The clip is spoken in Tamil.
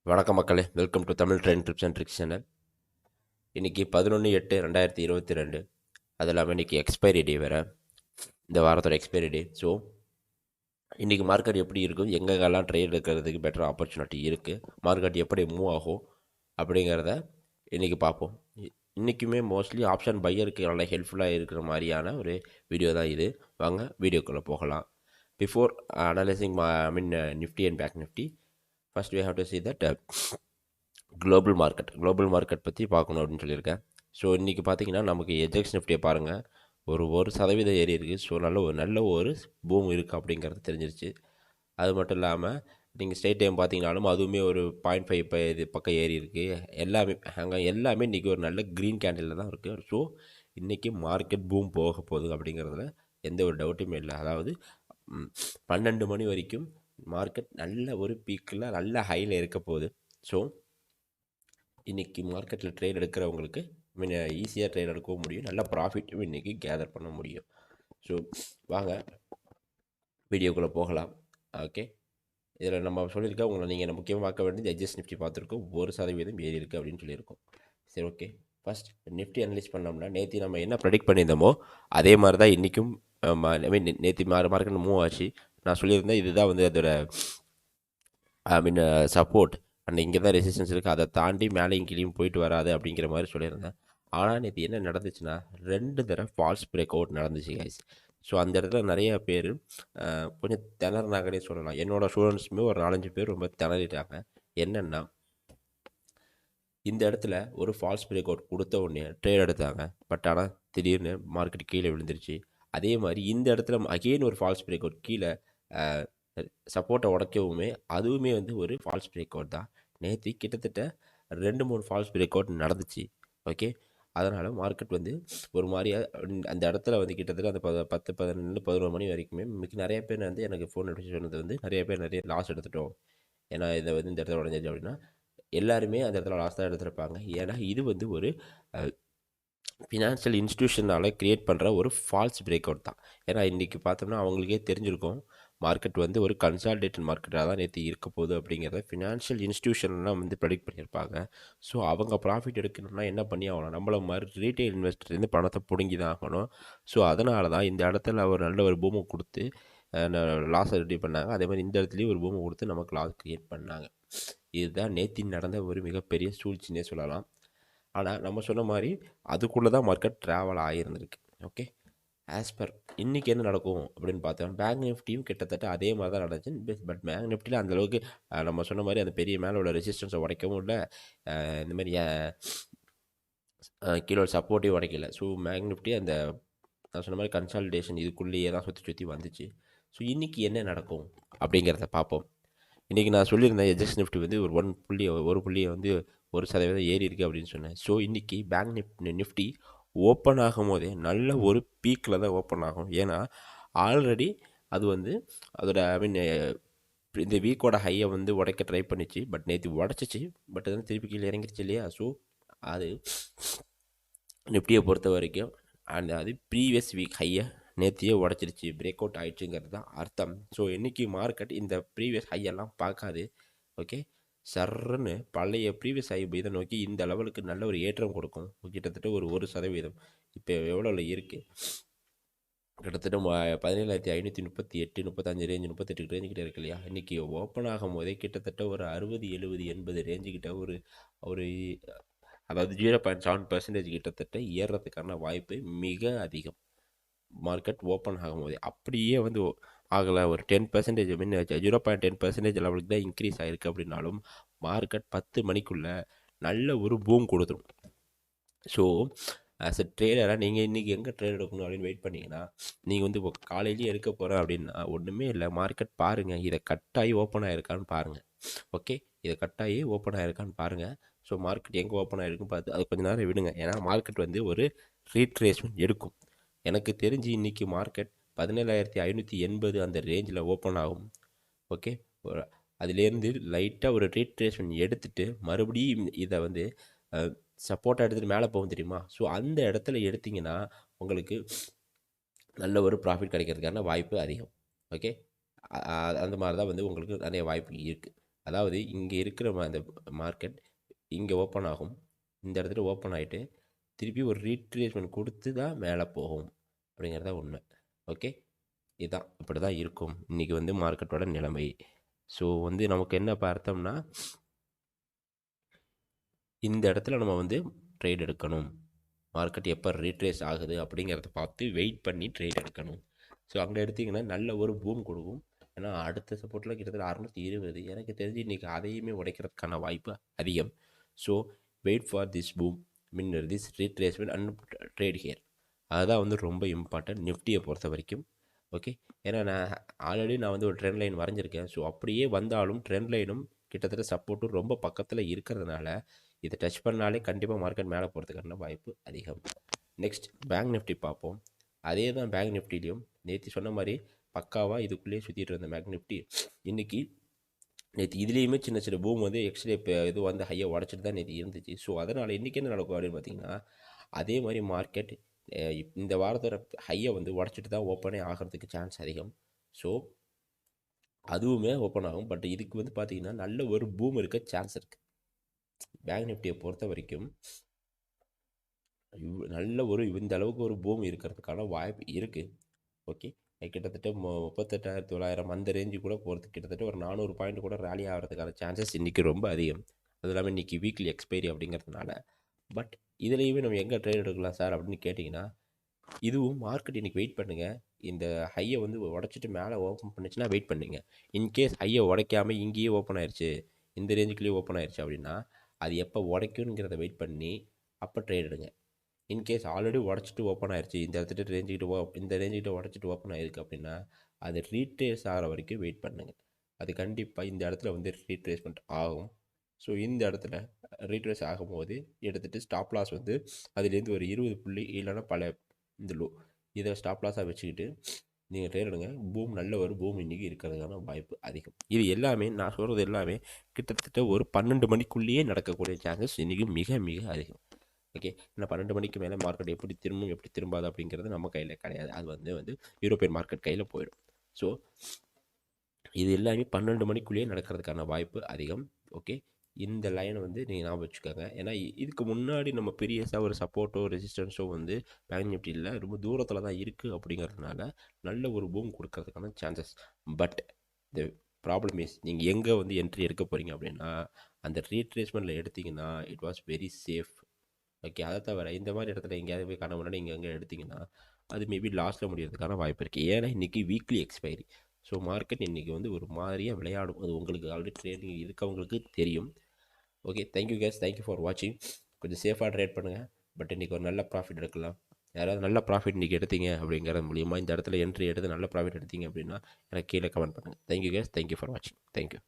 வணக்கம் மக்களே, welcome to Tamil train trips and tricks channel. இன்றைக்கி 11/8/2022. அது இல்லாமல் இன்றைக்கி எக்ஸ்பைரி டே வேறு, இந்த வாரத்தோட எக்ஸ்பைரி டே. ஸோ இன்றைக்கி மார்க்கெட் எப்படி இருக்கும், எங்கெங்கெல்லாம் ட்ரேட் எடுக்கிறதுக்கு பெட்டர் ஆப்பர்ச்சுனிட்டி இருக்குது, மார்க்கெட் எப்படி மூவ் ஆகும் அப்படிங்கிறத இன்றைக்கி பார்ப்போம். இன்றைக்குமே மோஸ்ட்லி ஆப்ஷன் பையருக்கு நல்லா ஹெல்ப்ஃபுல்லாக இருக்கிற மாதிரியான ஒரு வீடியோ தான் இது. வாங்க வீடியோக்குள்ளே போகலாம். Before analysing Nifty and bank Nifty, first we have to see that global market பற்றி பார்க்கணும் அப்படின்னு சொல்லியிருக்கேன். ஸோ இன்றைக்கி பார்த்தீங்கன்னா நமக்கு எஜெக்ஸ் நிஃப்டியை பாருங்கள், ஒரு 1% ஏறி இருக்குது. ஸோ நல்ல ஒரு பூம் இருக்குது அப்படிங்கிறது தெரிஞ்சிருச்சு. அது மட்டும் இல்லாமல் நீங்கள் ஸ்டேட் டைம் பார்த்தீங்கனாலும் அதுவுமே ஒரு 0.5 இது பக்கம் ஏறி இருக்குது. எல்லாமே இன்றைக்கி ஒரு நல்ல க்ரீன் கேண்டிலில் தான் இருக்குது. ஸோ இன்றைக்கி மார்க்கெட் பூம் போக போகுது அப்படிங்கிறதுல எந்த ஒரு டவுட்டுமே இல்லை. அதாவது 12 மணி வரைக்கும் மார்க்கெட் நல்ல ஒரு பீக்கில் நல்ல ஹையில் இருக்க போகுது. ஸோ இன்றைக்கி மார்க்கெட்டில் ட்ரேட் எடுக்கிறவங்களுக்கு ஈஸியாக ட்ரேட் எடுக்கவும் முடியும், நல்ல ப்ராஃபிட்டும் இன்றைக்கி கேதர் பண்ண முடியும். ஸோ வாங்க வீடியோக்குள்ளே போகலாம். ஓகே, இதில் நம்ம சொல்லியிருக்கோம், உங்களை நீங்கள் முக்கியமாக பார்க்க வேண்டியது எஜெஸ் நிஃப்டி பார்த்துருக்கோம், 1% ஏறி இருக்குது அப்படின்னு சொல்லியிருக்கோம். சரி, ஓகே. ஃபஸ்ட் நிஃப்டி அனலைஸ் பண்ணோம்னா நேற்று நம்ம என்ன ப்ரெடிக்ட் பண்ணியிருந்தோமோ அதே மாதிரி தான் இன்றைக்கும் நேற்று மார்க்கெட் மூவ் ஆச்சு. நான் சொல்லியிருந்தேன் இதுதான் வந்து அதோட சப்போர்ட் அண்ட் இங்கே தான் ரெசிஸ்டன்ஸ் இருக்குது, அதை தாண்டி மேலேயும் கீழேயும் போயிட்டு வராது அப்படிங்கிற மாதிரி சொல்லியிருந்தேன். ஆனால் நேற்று என்ன நடந்துச்சுன்னா 2 தடவை ஃபால்ஸ் பிரேக் அவுட் நடந்துச்சு கைஸ். ஸோ அந்த இடத்துல நிறைய பேர் கொஞ்சம் திணறினாங்கன்னே சொல்லலாம். என்னோடய ஸ்டூடெண்ட்ஸுமே ஒரு 4-5 பேர் ரொம்ப திணறிட்டாங்க. என்னென்னா, இந்த இடத்துல ஒரு ஃபால்ஸ் பிரேக் அவுட் கொடுத்த உடனே ட்ரேட் எடுத்தாங்க. பட் ஆனால் திடீர்னு மார்க்கெட் கீழே விழுந்துருச்சு. அதே மாதிரி இந்த இடத்துல அகெயின் ஒரு ஃபால்ஸ் பிரேக் அவுட் கீழே சப்போர்ட்டை உடைக்கவுமே அதுவுமே வந்து ஒரு ஃபால்ஸ் பிரேக் அவுட் தான். நேற்று கிட்டத்தட்ட 2-3 ஃபால்ஸ் பிரேக் அவுட் நடந்துச்சு. ஓகே, அதனால் மார்க்கெட் வந்து ஒரு மாதிரியாக அந்த இடத்துல வந்து கிட்டத்தட்ட அந்த 10, 11, 11 மணி வரைக்குமே நிறைய பேர் வந்து எனக்கு ஃபோன் அடிச்சு சொன்னது வந்து நிறைய லாஸ் எடுத்துட்டோம். ஏன்னா இதை வந்து இந்த இடத்துல உடஞ்சிச்சு அப்படின்னா எல்லாருமே அந்த இடத்துல லாஸ் தான் எடுத்துருப்பாங்க. ஏன்னா இது வந்து ஒரு ஃபினான்ஷியல் இன்ஸ்டியூஷனால் க்ரியேட் பண்ணுற ஒரு ஃபால்ஸ் பிரேக் அவுட் தான். ஏன்னா இன்றைக்கி பார்த்தோம்னா அவங்களுக்கே தெரிஞ்சிருக்கும் மார்க்கெட் வந்து ஒரு கன்சால்டேட்டட் மார்க்கெட்டாக தான் நேற்று இருக்க போகுது அப்படிங்கிறத ஃபினான்ஷியல் இன்ஸ்டியூஷன்லாம் வந்து ப்ரெடிக்ட் பண்ணியிருப்பாங்க. ஸோ அவங்க ப்ராஃபிட் எடுக்கணும்னா என்ன பண்ணி ஆகணும், நம்மள மாதிரி ரீட்டைல் இன்வெஸ்டர்லேருந்து பணத்தை பிடுங்கி தான் ஆகணும். ஸோ அதனால தான் இந்த இடத்துல ஒரு நல்ல ஒரு பூமை கொடுத்து லாஸை ரெடி பண்ணாங்க. அதே மாதிரி இந்த இடத்துலையும் ஒரு பூமை கொடுத்து நமக்கு லாஸ் க்ரியேட் பண்ணாங்க. இதுதான் நேற்று நடந்த ஒரு மிகப்பெரிய சூழ்ச்சின்னே சொல்லலாம். ஆனால் நம்ம சொன்ன மாதிரி அதுக்குள்ளே தான் மார்க்கெட் ட்ராவல் ஆகியிருந்திருக்கு. ஓகே, ஆஸ் பர் இன்றைக்கி என்ன நடக்கும் அப்படின்னு பார்த்தோம், பேங்க் நிஃப்டியும் கிட்டத்தட்ட அதே மாதிரி தான் நடந்துச்சு. பட் பேங்க் நிஃப்டியில் அந்தளவுக்கு நம்ம சொன்ன மாதிரி அந்த பெரிய மேலே உள்ள ரெசிஸ்டன்ஸை உடைக்கவும் இல்லை, இந்த மாதிரி கீழே சப்போர்ட்டையும் உடைக்கல. ஸோ பேங்க் நிஃப்டி அந்த நான் சொன்ன மாதிரி கன்சாலிடேஷன் இதுக்குள்ளேயே தான் சுற்றி வந்துச்சு. ஸோ இன்றைக்கி என்ன நடக்கும் அப்படிங்கிறத பார்ப்போம். இன்றைக்கி நான் சொல்லியிருந்தேன் எஜெக்ஸ் நிஃப்டி வந்து ஒரு புள்ளியை வந்து 1% ஏறி இருக்குது அப்படின்னு சொன்னேன். ஸோ இன்றைக்கி பேங்க் நிஃப்டி ஓப்பன் ஆகும் போதே நல்ல ஒரு பீக்கில் தான் ஓப்பன் ஆகும். ஏன்னா ஆல்ரெடி அது வந்து அதோட இந்த வீக்கோட ஹையை வந்து உடைக்க ட்ரை பண்ணிச்சு. பட் நேற்று உடச்சிச்சு. பட் அது திருப்பி கீழே இறங்கிருச்சு இல்லையா. ஸோ அது நிஃப்டியை பொறுத்த வரைக்கும் அது ப்ரீவியஸ் வீக் ஹையை நேற்றையே உடச்சிருச்சு, பிரேக் அவுட் ஆகிடுச்சுங்கிறது தான் அர்த்தம். ஸோ இன்றைக்கி மார்க்கெட் இந்த ப்ரீவியஸ் ஹையெல்லாம் பார்க்காது. ஓகே, சர்ன்னு பழைய ப்ரீவியஸ் ஹை இதை நோக்கி இந்த லெவலுக்கு நல்ல ஒரு ஏற்றம் கொடுக்கும். கிட்டத்தட்ட ஒரு 1%. இப்போ எவ்வளோவில் இருக்குது, கிட்டத்தட்ட 17,538, 35 ரேஞ்சு, 38 ரேஞ்சுக்கிட்ட இருக்கு இல்லையா. இன்றைக்கி ஓப்பன் ஆகும் போதே கிட்டத்தட்ட ஒரு 60, 70, 80 ரேஞ்சுக்கிட்ட ஒரு அதாவது 0.7% கிட்டத்தட்ட ஏறுறதுக்கான வாய்ப்பு மிக அதிகம். மார்க்கெட் ஓப்பன் ஆகும் போதே அப்படியே வந்து ஆகலை, ஒரு 10% 0.10% லெவலுக்கு தான் இன்க்ரீஸ் ஆகிருக்கு அப்படின்னாலும் மார்க்கெட் 10 மணிக்குள்ளே நல்ல ஒரு பூம் கொடுத்துரும். ஸோ ஆஸ் எ ட்ரேடராக நீங்கள் இன்றைக்கி எங்கே ட்ரேட் எடுக்கணும் அப்படின்னு வெயிட் பண்ணிங்கன்னா, நீங்கள் வந்து இப்போ காலையிலேயே எடுக்க போகிறேன் அப்படின்னா ஒன்றுமே இல்லை, மார்க்கெட் பாருங்கள், இதை கட்டாகி ஓப்பன் ஆகிருக்கான்னு பாருங்கள். ஓகே, இதை கட்டாகி ஓப்பன் ஆகிருக்கான்னு பாருங்கள். ஸோ மார்க்கெட் எங்கே ஓப்பன் ஆகிருக்குன்னு பார்த்து அது கொஞ்சம் நேரம் விடுங்க. ஏன்னா மார்க்கெட் வந்து ஒரு ரீட்ரேஸ்மெண்ட் எடுக்கும். எனக்கு தெரிஞ்சு இன்றைக்கி மார்க்கெட் 17,580 அந்த ரேஞ்சில் ஓப்பன் ஆகும். ஓகே, அதுலேருந்து லைட்டாக ஒரு ரீட்ரேஸ்மெண்ட் எடுத்துகிட்டு மறுபடியும் இதை வந்து சப்போர்ட்டாக எடுத்துகிட்டு மேலே போகும் தெரியுமா. ஸோ அந்த இடத்துல எடுத்திங்கன்னா உங்களுக்கு நல்ல ஒரு ப்ராஃபிட் கிடைக்கிறதுக்கான வாய்ப்பு அதிகம். ஓகே, அந்த மாதிரி தான் வந்து உங்களுக்கு நிறைய வாய்ப்பு இருக்குது. அதாவது இங்கே இருக்கிற அந்த மார்க்கெட் இங்கே ஓப்பன் ஆகும், இந்த இடத்துல ஓப்பன் ஆகிட்டு திருப்பி ஒரு ரீட்ரேஸ்மெண்ட் கொடுத்து தான் மேலே போகும் அப்படிங்கிறத உண்மை. ஓகே, இதுதான் இப்படி தான் இருக்கும் இன்றைக்கி வந்து மார்க்கெட்டோட நிலைமை. ஸோ வந்து நமக்கு என்ன பார்த்தோம்னா, இந்த இடத்துல நம்ம வந்து ட்ரேட் எடுக்கணும், மார்க்கெட் எப்போ ரீட்ரேஸ் ஆகுது அப்படிங்கிறத பார்த்து வெயிட் பண்ணி ட்ரேட் எடுக்கணும். ஸோ அங்கே எடுத்திங்கன்னா நல்ல ஒரு பூம் கொடுக்கும். ஏன்னா அடுத்த சப்போர்ட்டில் கிட்டத்தட்ட 620, எனக்கு தெரிஞ்சு இன்றைக்கி அதையுமே உடைக்கிறதுக்கான வாய்ப்பு அதிகம். So wait for this boom, mean this retracement and trade here. அதுதான் வந்து ரொம்ப இம்பார்ட்டன்ட் நிஃப்டியை பொறுத்த வரைக்கும். ஓகே, ஏன்னா நான் வந்து ஒரு ட்ரெண்ட் லைன் வரைஞ்சிருக்கேன். ஸோ அப்படியே வந்தாலும் ட்ரெண்ட் லைனும் கிட்டத்தட்ட சப்போர்ட்டும் ரொம்ப பக்கத்தில் இருக்கிறதுனால இதை டச் பண்ணாலே கண்டிப்பாக மார்க்கெட் மேலே போகிறதுக்கான வாய்ப்பு அதிகம். நெக்ஸ்ட் பேங்க் நிஃப்டி பார்ப்போம். அதே தான் பேங்க் நிஃப்டிலையும் நேற்று சொன்ன மாதிரி பக்காவாக இதுக்குள்ளேயே சுற்றிட்டு இருந்த பேங்க் நிஃப்டி இன்றைக்கி நேற்று இதுலேயுமே சின்ன சின்ன பூம் வந்து எக்ஸ்ட்ரா இப்போ இது வந்து ஹையை உடச்சிட்டு தான் நேற்று இருந்துச்சு. ஸோ அதனால் இன்றைக்கி என்ன நடக்கும் அப்படின்னு பார்த்தீங்கன்னா, அதே மாதிரி மார்க்கெட் இந்த வாரத்தோட ஹையை வந்து உடச்சிட்டு தான் ஓப்பனே ஆகிறதுக்கு சான்ஸ் அதிகம். ஸோ அதுவுமே ஓப்பன் ஆகும். பட் இதுக்கு வந்து பார்த்திங்கன்னா நல்ல ஒரு பூம் இருக்க சான்ஸ் இருக்குது. பேங்க் நிஃப்டியை பொறுத்த வரைக்கும் நல்ல ஒரு இந்த அளவுக்கு ஒரு பூம் இருக்கிறதுக்கான வாய்ப்பு இருக்குது. ஓகே, கிட்டத்தட்ட 38,900 அந்த ரேஞ்சு கூட போகிறதுக்கு கிட்டத்தட்ட ஒரு 400 பாயிண்ட் கூட ரேலி ஆகிறதுக்கான சான்சஸ் இன்றைக்கி ரொம்ப அதிகம். அது இல்லாமல் இன்றைக்கி வீக்லி எக்ஸ்பைரி அப்படிங்கிறதுனால. பட் இதுலேயுமே நம்ம எங்கே ட்ரேட் எடுக்கலாம் சார் அப்படின்னு கேட்டிங்கன்னா, இதுவும் மார்க்கெட் இன்றைக்கி வெயிட் பண்ணுங்கள். இந்த ஹையை வந்து உடச்சிட்டு மேலே ஓப்பன் பண்ணிச்சுன்னா வெயிட் பண்ணுங்கள். இன்கேஸ் ஹையை உடைக்காமல் இங்கேயே ஓப்பன் ஆயிடுச்சு, இந்த ரேஞ்சுக்குள்ளேயே ஓப்பன் ஆயிடுச்சு அப்படின்னா அது எப்போ உடைக்குங்கிறத வெயிட் பண்ணி அப்போ ட்ரேட் எடுங்க. இன்கேஸ் ஆல்ரெடி உடச்சிட்டு ஓப்பன் ஆயிடுச்சு, இந்த இடத்துல இந்த ரேஞ்சுக்கிட்ட உடச்சிட்டு ஓப்பன் ஆயிருக்கு அப்படின்னா அது ரீட்ரேஸ் ஆகிற வரைக்கும் வெயிட் பண்ணுங்கள். அது கண்டிப்பாக இந்த இடத்துல வந்து ரீட்ரேஸ்மெண்ட் ஆகும். ஸோ இந்த இடத்துல ரீட்ரேஸ் ஆகும்போது எடுத்துகிட்டு ஸ்டாப் லாஸ் வந்து அதுலேருந்து ஒரு 20 புள்ளி இல்லைன்னா பல இந்த லோ இதை ஸ்டாப் லாஸாக வச்சுக்கிட்டு நீங்கள் ட்ரேட் எடுங்க. பூம் நல்ல ஒரு பூம் இன்றைக்கி இருக்கிறதுக்கான வாய்ப்பு அதிகம். இது எல்லாமே நான் சொல்கிறது எல்லாமே கிட்டத்தட்ட ஒரு 12 மணிக்குள்ளேயே நடக்கக்கூடிய சான்சஸ் இன்றைக்கி மிக மிக அதிகம். ஓகே, ஏன்னா 12 மணிக்கு மேலே மார்க்கெட் எப்படி திரும்பும் எப்படி திரும்பாது அப்படிங்கிறது நம்ம கையில் கிடையாது. அது வந்து யூரோப்பியன் மார்க்கெட் கையில் போயிடும். ஸோ இது எல்லாமே 12 மணிக்குள்ளேயே நடக்கிறதுக்கான வாய்ப்பு அதிகம். ஓகே, இந்த லைனை வந்து நீங்கள் ஞாபகம் வச்சுக்கோங்க. ஏன்னா இதுக்கு முன்னாடி நம்ம பெரியஸாக ஒரு சப்போர்ட்டோ ரெசிஸ்டன்ஸோ வந்து பேங்க் நிஃப்டியில் ரொம்ப தூரத்தில் தான் இருக்குது. அப்படிங்கிறதுனால நல்ல ஒரு பூம் கொடுக்கறதுக்கான சான்சஸ். பட் இந்த ப்ராப்ளம் இஸ் நீங்கள் எங்கே வந்து என்ட்ரி எடுக்க போகிறீங்க அப்படின்னா அந்த ரீட்ரேஸ்மெண்ட்டில் எடுத்திங்கன்னா it was very safe. Okay, அதை தவிர இந்த மாதிரி இடத்துல எங்கேயாவது போய் கனவு முன்னாடி எங்கே எடுத்திங்கன்னா அது மேபி லாஸ்ட்டில் முடியறதுக்கான வாய்ப்பு இருக்குது. ஏன்னா இன்றைக்கி வீக்லி எக்ஸ்பைரி. ஸோ மார்க்கெட் இன்றைக்கி வந்து ஒரு மாதிரியாக விளையாடும். அது உங்களுக்கு ஆல்ரெடி ட்ரேடிங் இருக்கவங்களுக்கு தெரியும். Okay, thank you case, thank you for வாட்சிங். கொஞ்சம் சேஃபாக ட்ரேட் பண்ணுங்கள். பட் இன்றைக்கி ஒரு நல்ல ப்ராஃபிட் எடுக்கலாம். யாராவது நல்ல ப்ராஃபிட் இன்றைக்கி எடுத்தீங்க அப்படிங்கிறது மூலியமாக இந்த இடத்துல என்ட்ரி எடுத்து நல்ல ப்ராஃபிட் எடுத்தீங்க அப்படின்னா எனக்கு கீழே கமெண்ட் பண்ணுங்கள். தேங்க்யூ கேஸ், தேங்க்யூ ஃபார் வாட்சிங். தேங்க்யூ.